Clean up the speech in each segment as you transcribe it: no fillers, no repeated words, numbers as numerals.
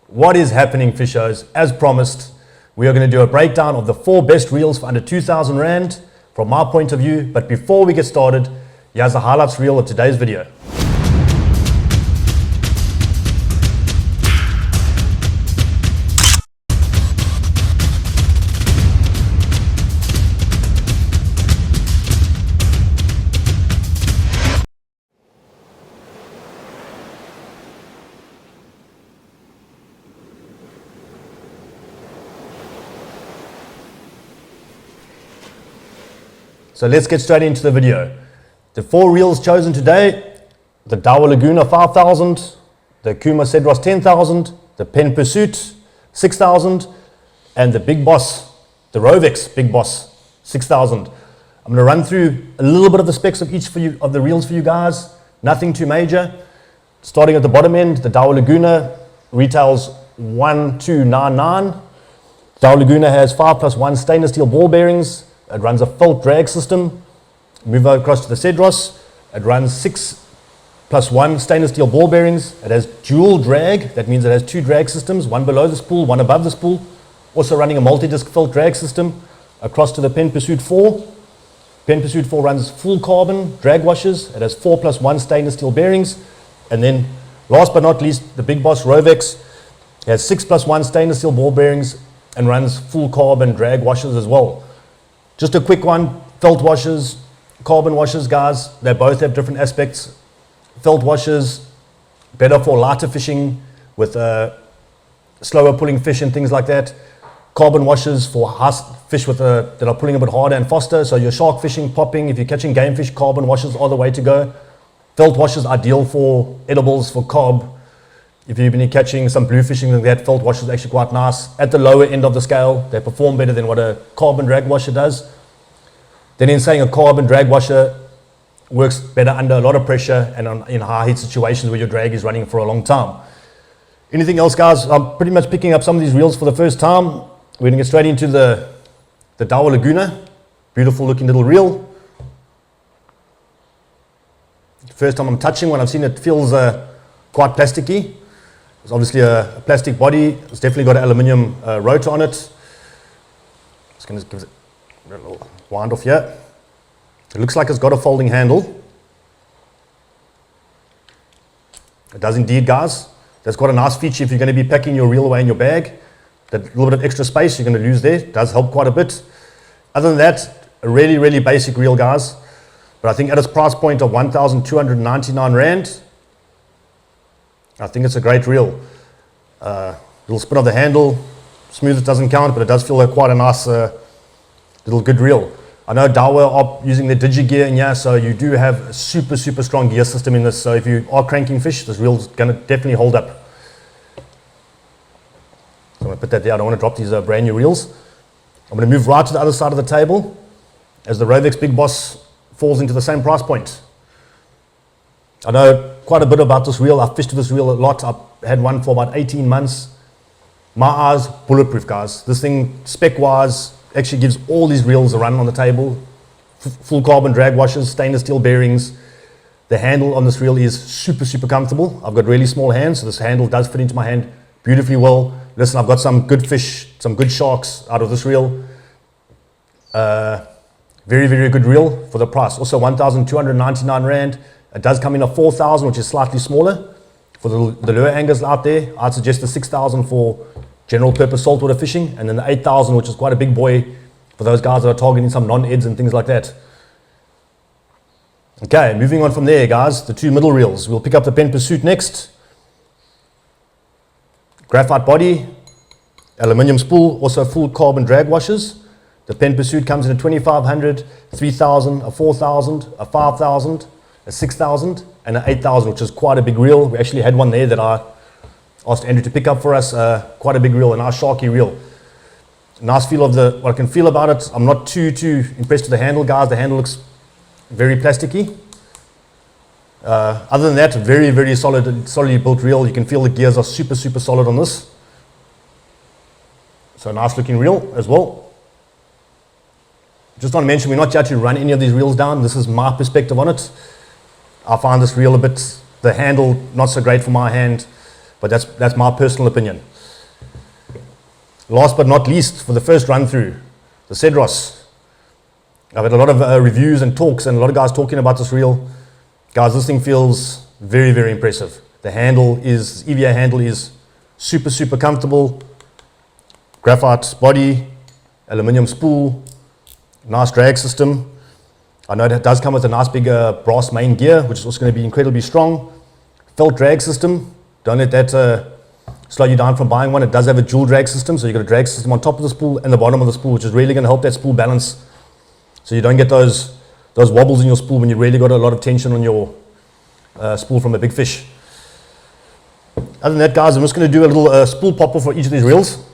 What is happening, fishers? As promised, we are going to do a breakdown of the 4 best reels for under 2,000 Rand from my point of view. But before we get started, here's the highlights reel of today's video. So let's get straight into the video. The 4 reels chosen today: the Daiwa Laguna 5000, the Okuma Cedros 10,000, the Penn Pursuit 6000, and the Big Boss, the Rovex Big Boss 6000. I'm going to run through a little bit of the specs of each of the reels for you guys. Nothing too major. Starting at the bottom end, the Daiwa Laguna retails 1299. Daiwa Laguna has 5+1 stainless steel ball bearings. It runs a felt drag system. Move across to the Cedros. It runs 6+1 stainless steel ball bearings. It has dual drag. That means it has 2 drag systems, one below the spool, one above the spool. Also running a multi-disc felt drag system. Across to the Penn Pursuit IV. Penn Pursuit IV runs full carbon drag washers. It has 4+1 stainless steel bearings. And then last but not least, the Big Boss Rovex has 6+1 stainless steel ball bearings and runs full carbon drag washers as well. Just a quick one: felt washers, carbon washers, guys, they both have different aspects. Felt washers, better for lighter fishing with slower pulling fish and things like that. Carbon washers for fish that are pulling a bit harder and faster. So you're shark fishing, popping, if you're catching game fish, carbon washers are the way to go. Felt washers ideal for edibles, for cob. If you've been catching some blue fishing like that, felt washers are actually quite nice. At the lower end of the scale, they perform better than what a carbon drag washer does. Then in saying, a carbon drag washer works better under a lot of pressure and in high heat situations where your drag is running for a long time. Anything else, guys? I'm pretty much picking up some of these reels for the first time. We're going to get straight into the Daiwa Laguna. Beautiful looking little reel. First time I'm touching one, I've seen it feels quite plasticky. It's obviously a plastic body. It's definitely got an aluminium rotor on it. Just going to give it a little wind off here. It looks like it's got a folding handle. It does indeed, guys. That's quite a nice feature if you're going to be packing your reel away in your bag. That little bit of extra space you're going to lose there. It does help quite a bit. Other than that, a really, really basic reel, guys. But I think at its price point of 1,299 Rand, I think it's a great reel. Little spin of the handle, smooth, it doesn't count, but it does feel like quite a nice little good reel. I know Daiwa are using the digi gear in here, so you do have a super, super strong gear system in this. So if you are cranking fish, this reel's going to definitely hold up. So I'm going to put that there. I don't want to drop these brand new reels. I'm going to move right to the other side of the table as the Rovex Big Boss falls into the same price point. I know quite a bit about this reel. I've fished with this reel a lot. I've had one for about 18 months. My eyes, bulletproof, guys. This thing, spec-wise, actually gives all these reels a run on the table. Full carbon drag washers, stainless steel bearings. The handle on this reel is super, super comfortable. I've got really small hands, so this handle does fit into my hand beautifully well. Listen, I've got some good fish, some good sharks out of this reel. Very, very good reel for the price. Also 1,299 Rand. It does come in a 4,000, which is slightly smaller. For the lure anglers out there, I'd suggest the 6,000 for general purpose saltwater fishing, and then the 8,000, which is quite a big boy for those guys that are targeting some non-eds and things like that. Okay, moving on from there, guys, the 2 middle reels. We'll pick up the Penn Pursuit next. Graphite body, aluminium spool, also full carbon drag washers. The Penn Pursuit comes in a 2,500, 3,000, a 4,000, a 5,000, a 6,000, and an 8,000, which is quite a big reel. We actually had one there that I asked Andrew to pick up for us. Quite a big reel, a nice sharky reel. Nice feel of what I can feel about it. I'm not too impressed with the handle, guys. The handle looks very plasticky. Other than that, very, very solidly built reel. You can feel the gears are super, super solid on this. So nice looking reel as well. Just want to mention, we're not here to run any of these reels down. This is my perspective on it. I find this reel a bit, the handle not so great for my hand, but that's my personal opinion. last but not least, for the first run through, the Cedros. I've had a lot of reviews and talks and a lot of guys talking about this reel. Guys, this thing feels very, very impressive. The handle is, EVA handle is super, super comfortable. Graphite body, aluminium spool, nice drag system. I know it does come with a nice big brass main gear, which is also going to be incredibly strong. Felt drag system. Don't let that slow you down from buying one. It does have a dual drag system, so you've got a drag system on top of the spool and the bottom of the spool, which is really going to help that spool balance, so you don't get those wobbles in your spool when you really got a lot of tension on your spool from a big fish. Other than that, guys, I'm just going to do a little spool popper for each of these reels.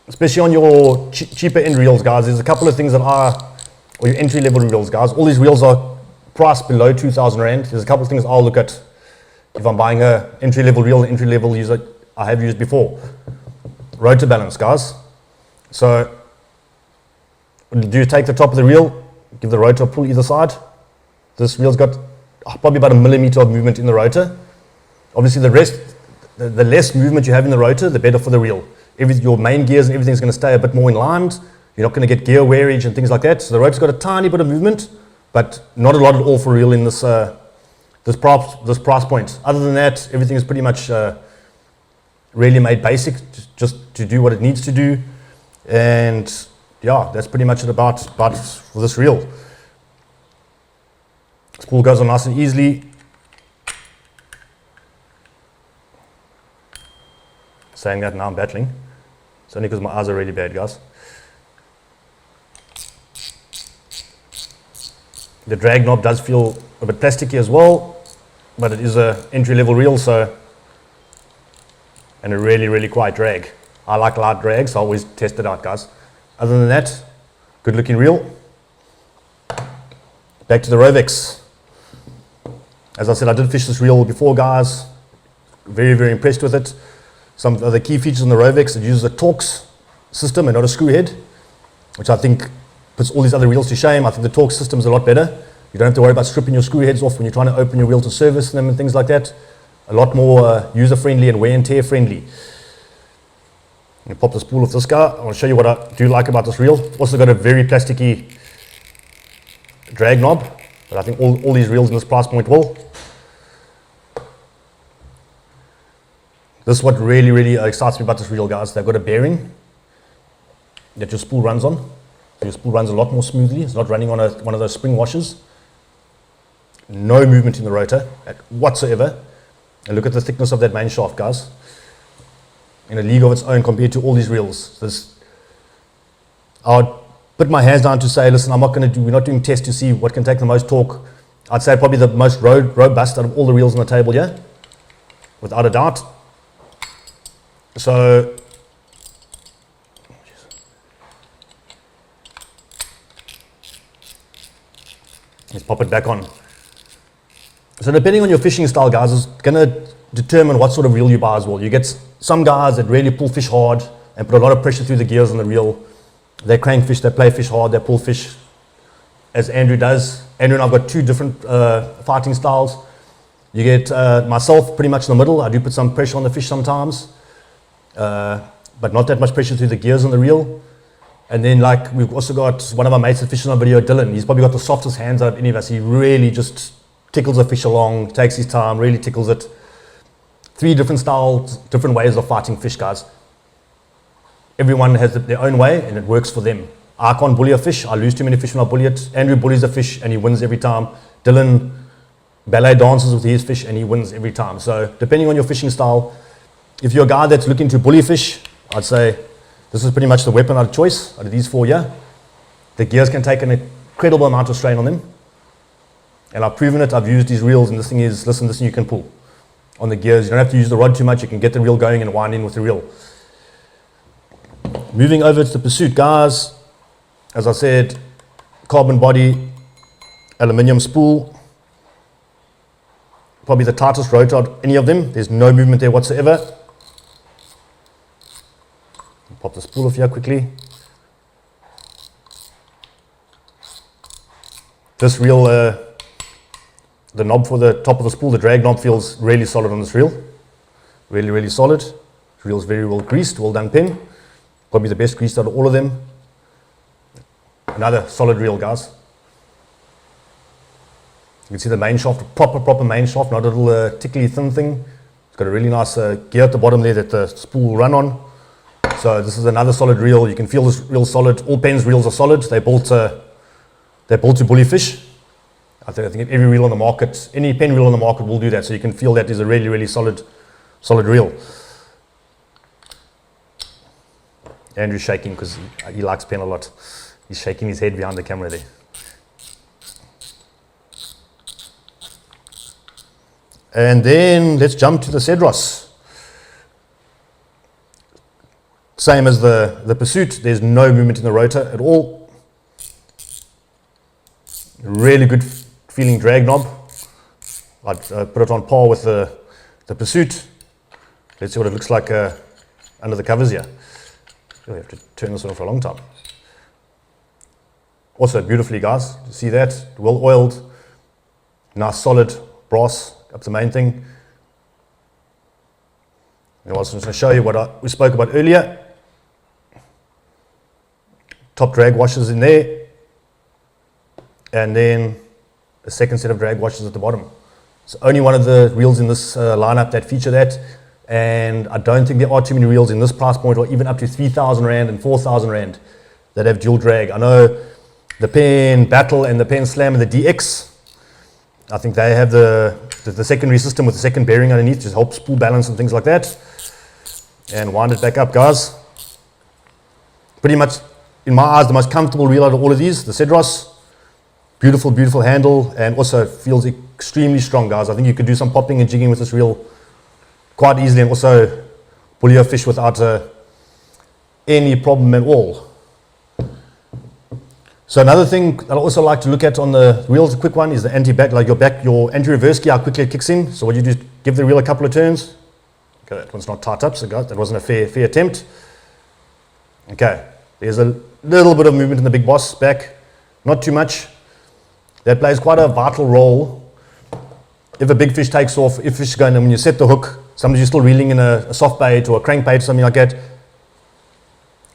Especially on your cheaper end reels, guys, there's a couple of things that are, or your entry level reels, guys. All these reels are priced below 2,000 Rand. There's a couple of things I'll look at if I'm buying a entry level reel, entry level user I have used before. Rotor balance, guys. So do you take the top of the reel, give the rotor a pull either side. This reel's got probably about 1 millimeter of movement in the rotor. Obviously the less movement you have in the rotor, the better for the reel. Your main gears and everything's going to stay a bit more in line. You're not going to get gear wearage and things like that. So the rotor's got a tiny bit of movement, but not a lot at all for reel in this price point. Other than that, everything is pretty much really made basic, just to do what it needs to do. And yeah, that's pretty much it about for this reel. Spool goes on nice and easily. Saying that now I'm battling. It's only because my eyes are really bad, guys. The drag knob does feel a bit plasticky as well, but it is a entry level reel, so, and a really, really quiet drag. I like light drags, so I always test it out, guys. Other than that, good looking reel. Back to the Rovex. As I said, I did fish this reel before, guys. Very, very impressed with it. Some of the key features on the Rovex, it uses a Torx system and not a screw head, which I think puts all these other reels to shame. I think the Torx system is a lot better. You don't have to worry about stripping your screw heads off when you're trying to open your reel to service them and things like that. A lot more user-friendly and wear and tear friendly. I'm going to pop the spool of this guy. I want to show you what I do like about this reel. Also got a very plasticky drag knob, but I think all these reels in this price point will. This is what really, really excites me about this reel, guys. They've got a bearing that your spool runs on. So your spool runs a lot more smoothly. It's not running on one of those spring washers. No movement in the rotor whatsoever. And look at the thickness of that main shaft, guys. In a league of its own compared to all these reels. I would put my hands down to say, listen, we're not doing tests to see what can take the most torque. I'd say probably the most robust out of all the reels on the table here, without a doubt. So, let's pop it back on. So depending on your fishing style, guys, is going to determine what sort of reel you buy as well. You get some guys that really pull fish hard and put a lot of pressure through the gears on the reel. They crank fish, they play fish hard, they pull fish, as Andrew does. Andrew and I've got two different fighting styles. You get myself pretty much in the middle. I do put some pressure on the fish sometimes. But not that much pressure through the gears on the reel. And then like we've also got one of our mates that fishes on video, Dylan. He's probably got the softest hands out of any of us. He really just tickles the fish along, takes his time, really tickles it. 3 different styles, different ways of fighting fish, guys. Everyone has their own way and it works for them. I can't bully a fish. I lose too many fish when I bully it. Andrew bullies a fish and he wins every time. Dylan ballet dances with his fish and he wins every time. So depending on your fishing style, if you're a guy that's looking to bully fish, I'd say this is pretty much the weapon of choice out of these 4 here. The gears can take an incredible amount of strain on them. And I've proven it. I've used these reels and this thing is, listen, you can pull on the gears. You don't have to use the rod too much. You can get the reel going and wind in with the reel. Moving over to the Pursuit, guys. As I said, carbon body, aluminium spool. Probably the tightest rotor of any of them. There's no movement there whatsoever. Pop the spool off here quickly. This reel, the knob for the top of the spool, the drag knob feels really solid on this reel. Really, really solid. Reel's very well greased, well done Penn. Probably the best greased out of all of them. Another solid reel, guys. You can see the main shaft, proper main shaft, not a little tickly thin thing. It's got a really nice gear at the bottom there that the spool will run on. So this is another solid reel. You can feel this reel solid. All Penn's reels are solid. They're built to bully fish. I think every reel on the market, any Penn reel on the market will do that. So you can feel that is a really solid reel. Andrew's shaking because he likes Penn a lot. He's shaking his head behind the camera there. And then let's jump to the Cedros. Same as the Pursuit, there's no movement in the rotor at all. Really good feeling drag knob. I'd put it on par with the Pursuit. Let's see what it looks like under the covers here. You'll have to turn this on for a long time. Also beautifully, guys. You see that? Well oiled, nice solid brass. That's the main thing. I was just going to show you what we spoke about earlier. Top drag washers in there, and then a second set of drag washers at the bottom. It's only one of the reels in this lineup that feature that, and I don't think there are too many reels in this price point, or even up to 3,000 Rand and 4,000 Rand that have dual drag. I know the Penn Battle and the Penn Slam and the DX, I think they have the secondary system with the second bearing underneath, just helps spool balance and things like that. And wind it back up, guys. Pretty much, in my eyes, the most comfortable reel out of all of these, the Cedros. Beautiful handle, and also feels extremely strong, guys. I think you could do some popping and jigging with this reel quite easily, and also bully a fish without any problem at all. So another thing that I also like to look at on the reels, a quick one, is the anti-back, like your anti-reverse gear, how quickly it kicks in. So what you do is give the reel a couple of turns. Okay, that one's not tight up, so guys, that wasn't a fair attempt. Okay, there's a little bit of movement in the Big Boss back, not too much. That plays quite a vital role. If a big fish takes off, if fish is going, and when you set the hook, sometimes you're still reeling in a soft bait or a crankbait or something like that. A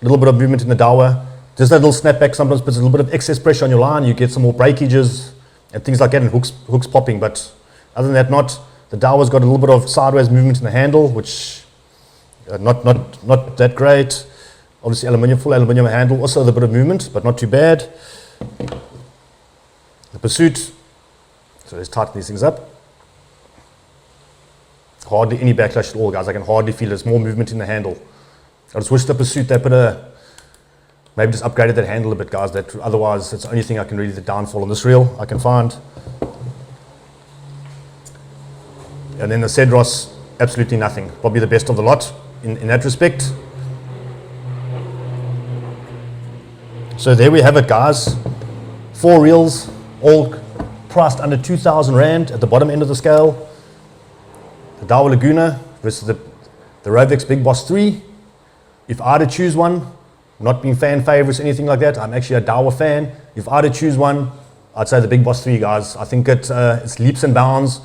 little bit of movement in the Daiwa. Just that little snapback sometimes puts a little bit of excess pressure on your line. You get some more breakages and things like that, and hooks popping. But other than that, not. The Daiwa's got a little bit of sideways movement in the handle, which not that great. Obviously, full aluminium handle, also a bit of movement, but not too bad. The Pursuit, so let's tighten these things up. Hardly any backlash at all, guys. I can hardly feel there's more movement in the handle. I just wish the Pursuit they put maybe just upgraded that handle a bit, guys. That otherwise, it's the only thing I can really, the downfall on this reel I can find. And then the Cedros, absolutely nothing. Probably the best of the lot in that respect. So there we have it, guys. 4 reels, all priced under 2,000 Rand at the bottom end of the scale. The Daiwa Laguna versus the Rovex Big Boss III. If I had to choose one, not being fan favorites, anything like that, I'm actually a Daiwa fan. If I had to choose one, I'd say the Big Boss III, guys. I think it's leaps and bounds.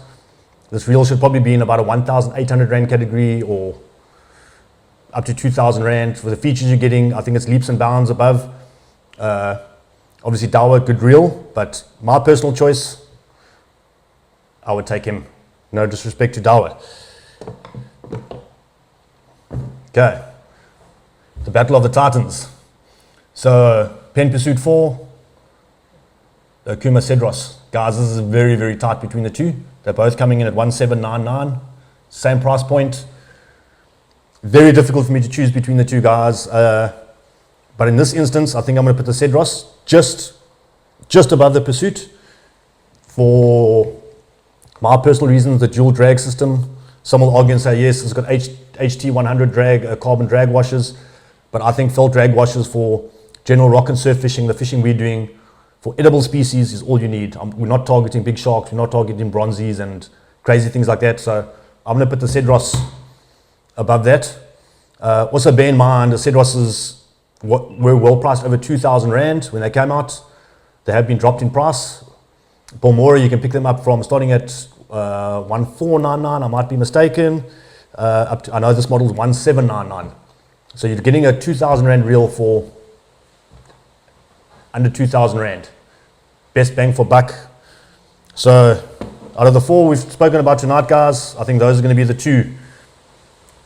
This reel should probably be in about a 1,800 Rand category or up to 2,000 Rand. For the features you're getting, I think it's leaps and bounds above. Obviously Daiwa, good reel, but my personal choice, I would take him. No disrespect to Daiwa. Okay, the Battle of the Titans. So Penn Pursuit IV, the Okuma Cedros. Guys, this is very, very tight between the two. They're both coming in at 1,799, same price point. Very difficult for me to choose between the two guys. But in this instance, I think I'm going to put the Cedros just above the Pursuit for my personal reasons, the dual drag system. Some will argue and say, yes, it's got HT100 drag, carbon drag washers, but I think felt drag washers for general rock and surf fishing, the fishing we're doing, for edible species is all you need. We're not targeting big sharks, we're not targeting bronzies and crazy things like that. So I'm going to put the Cedros above that. Also bear in mind, the Cedros were well priced over 2,000 Rand when they came out. They have been dropped in price. Balmora, you can pick them up from starting at 1,499, I might be mistaken. Up to, I know this model is 1799. So you're getting a 2,000 Rand reel for under 2,000 Rand. Best bang for buck. So out of the 4 we've spoken about tonight, guys, I think those are going to be the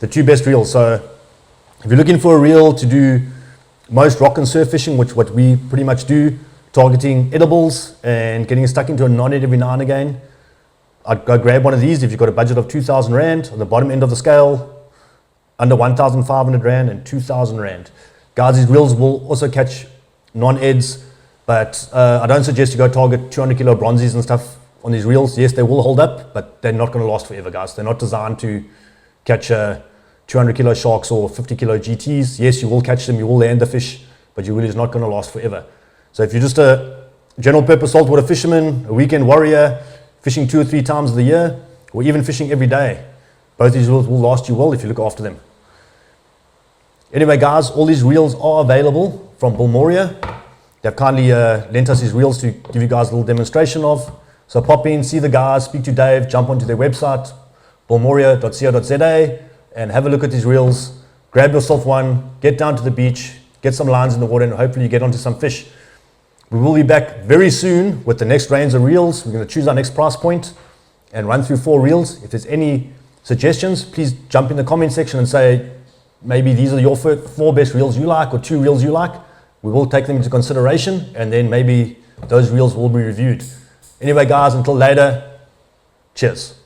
two best reels. So if you're looking for a reel to do most rock and surf fishing, which what we pretty much do, targeting edibles and getting stuck into a non-ed every now and again, I'd go grab one of these if you've got a budget of 2,000 Rand on the bottom end of the scale, under 1,500 Rand and 2,000 Rand. Guys, these reels will also catch non-eds, but I don't suggest you go target 200 kilo bronzies and stuff on these reels. Yes, they will hold up, but they're not going to last forever, guys. They're not designed to catch 200 kilo sharks or 50 kilo GTs. Yes, you will catch them, you will land the fish, but your reel is not going to last forever. So if you're just a general purpose saltwater fisherman, a weekend warrior, fishing 2 or 3 times of the year, or even fishing every day, both these reels will last you well if you look after them. Anyway, guys, all these reels are available from Bulmoria. They've kindly lent us these reels to give you guys a little demonstration of. So pop in, see the guys, speak to Dave, jump onto their website, bulmoria.co.za, and have a look at these reels. Grab yourself one, get down to the beach, get some lines in the water, and hopefully you get onto some fish. We will be back very soon with the next range of reels. We're going to choose our next price point and run through 4 reels. If there's any suggestions, please jump in the comment section and say, maybe these are your 4 best reels you like or 2 reels you like. We will take them into consideration, and then maybe those reels will be reviewed. Anyway, guys, until later, cheers.